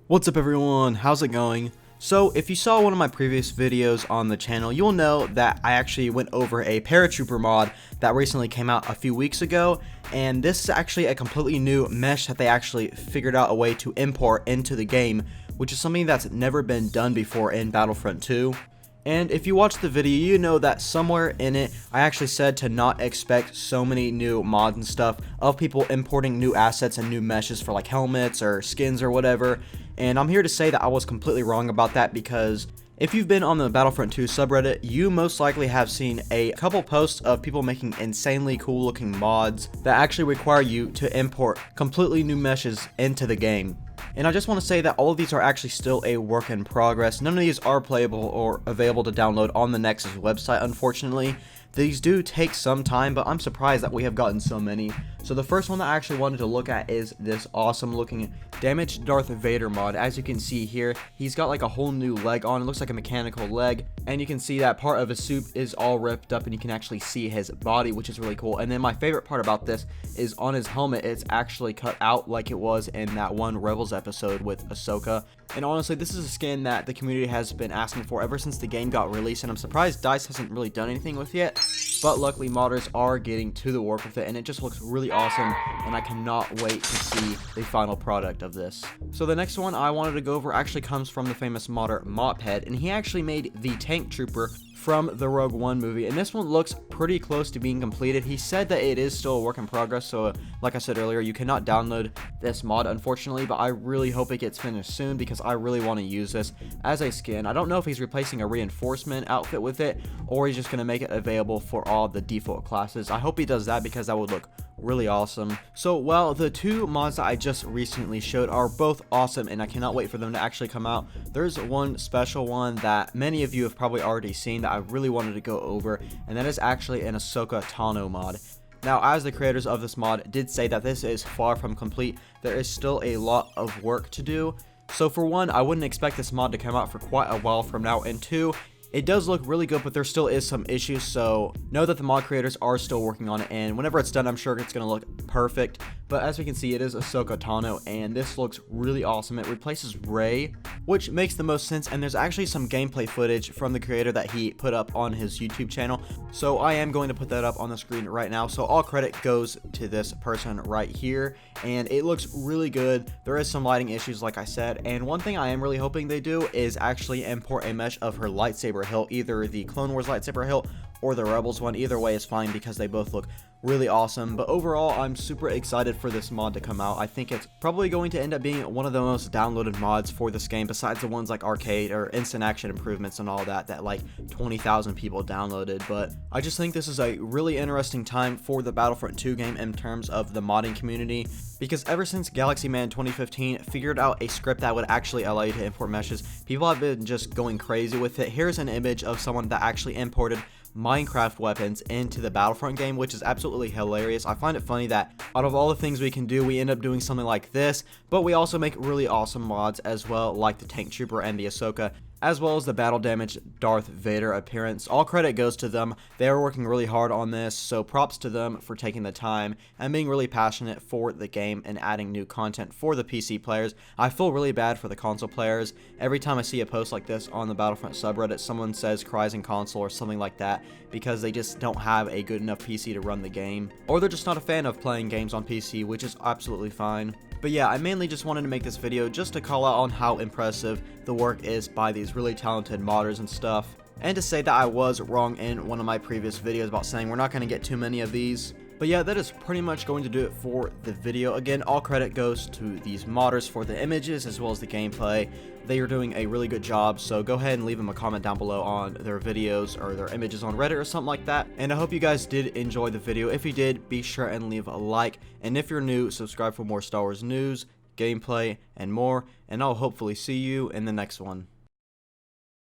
What's up everyone, how's it going? So if you saw one of my previous videos on the channel, you'll know that I actually went over a Paratrooper mod that recently came out a few weeks ago, and this is actually a completely new mesh that they actually figured out a way to import into the game, which is something that's never been done before in Battlefront 2. And if you watched the video, you know that somewhere in it, I actually said to not expect so many new mods and stuff of people importing new assets and new meshes for like helmets or skins or whatever. And I'm here to say that I was completely wrong about that, because if you've been on the Battlefront 2 subreddit, you most likely have seen a couple posts of people making insanely cool looking mods that actually require you to import completely new meshes into the game. And I just want to say that all of these are actually still a work in progress. None of these are playable or available to download on the Nexus website, unfortunately. These do take some time, but I'm surprised that we have gotten so many. So the first one that I actually wanted to look at is this awesome looking damaged Darth Vader mod. As you can see here, he's got like a whole new leg on. It looks like a mechanical leg, and you can see that part of his suit is all ripped up and you can actually see his body, which is really cool. And then my favorite part about this is on his helmet, it's actually cut out like it was in that one Rebels episode with Ahsoka. And honestly, this is a skin that the community has been asking for ever since the game got released, and I'm surprised DICE hasn't really done anything with it yet. But luckily, modders are getting to the work with it, and it just looks really awesome, and I cannot wait to see the final product of this. So the next one I wanted to go over actually comes from the famous modder Mophead, and he actually made the tank trooper from the Rogue One movie, and this one looks pretty close to being completed. He said that it is still a work in progress, so like I said earlier, you cannot download this mod unfortunately, but I really hope it gets finished soon because I really want to use this as a skin. I don't know if he's replacing a reinforcement outfit with it, or he's just going to make it available for all the default classes. I hope he does that because that would look really awesome. So while the two mods that I just recently showed are both awesome and I cannot wait for them to actually come out, there's one special one that many of you have probably already seen that I really wanted to go over, and that is actually an Ahsoka Tano mod. Now, as the creators of this mod did say that this is far from complete, there is still a lot of work to do. So for one, I wouldn't expect this mod to come out for quite a while from now, and two, it does look really good, but there still is some issues, so know that the mod creators are still working on it, and whenever it's done, I'm sure it's going to look perfect. But as we can see, it is Ahsoka Tano, and this looks really awesome. It replaces Rey, which makes the most sense, and there's actually some gameplay footage from the creator that he put up on his YouTube channel, so I am going to put that up on the screen right now. So all credit goes to this person right here, and it looks really good. There is some lighting issues, like I said, and one thing I am really hoping they do is actually import a mesh of her lightsaber hilt, either the Clone Wars lightsaber hilt or the Rebels one. Either way is fine because they both look really awesome. But overall, I'm super excited for this mod to come out. I think it's probably going to end up being one of the most downloaded mods for this game, besides the ones like arcade or instant action improvements and all that like 20,000 people downloaded. But I just think this is a really interesting time for the Battlefront 2 game in terms of the modding community, because ever since Galaxy Man 2015 figured out a script that would actually allow you to import meshes, people have been just going crazy with it. Here's an image of someone that actually imported Minecraft weapons into the Battlefront game, which is absolutely hilarious. I find it funny that out of all the things we can do, we end up doing something like this, but we also make really awesome mods as well, like the tank trooper and the Ahsoka, as well as the battle damaged Darth Vader appearance. All credit goes to them. They are working really hard on this, so props to them for taking the time and being really passionate for the game and adding new content for the PC players. I feel really bad for the console players. Every time I see a post like this on the Battlefront subreddit, someone says Crying console or something like that because they just don't have a good enough PC to run the game, or they're just not a fan of playing games on PC, which is absolutely fine. But yeah, I mainly just wanted to make this video just to call out on how impressive the work is by these really talented modders and stuff, and to say that I was wrong in one of my previous videos about saying we're not going to get too many of these. But yeah, that is pretty much going to do it for the video. Again, all credit goes to these modders for the images as well as the gameplay. They are doing a really good job, so go ahead and leave them a comment down below on their videos or their images on Reddit or something like that. And I hope you guys did enjoy the video. If you did, be sure and leave a like. And if you're new, subscribe for more Star Wars news, gameplay, and more. And I'll hopefully see you in the next one.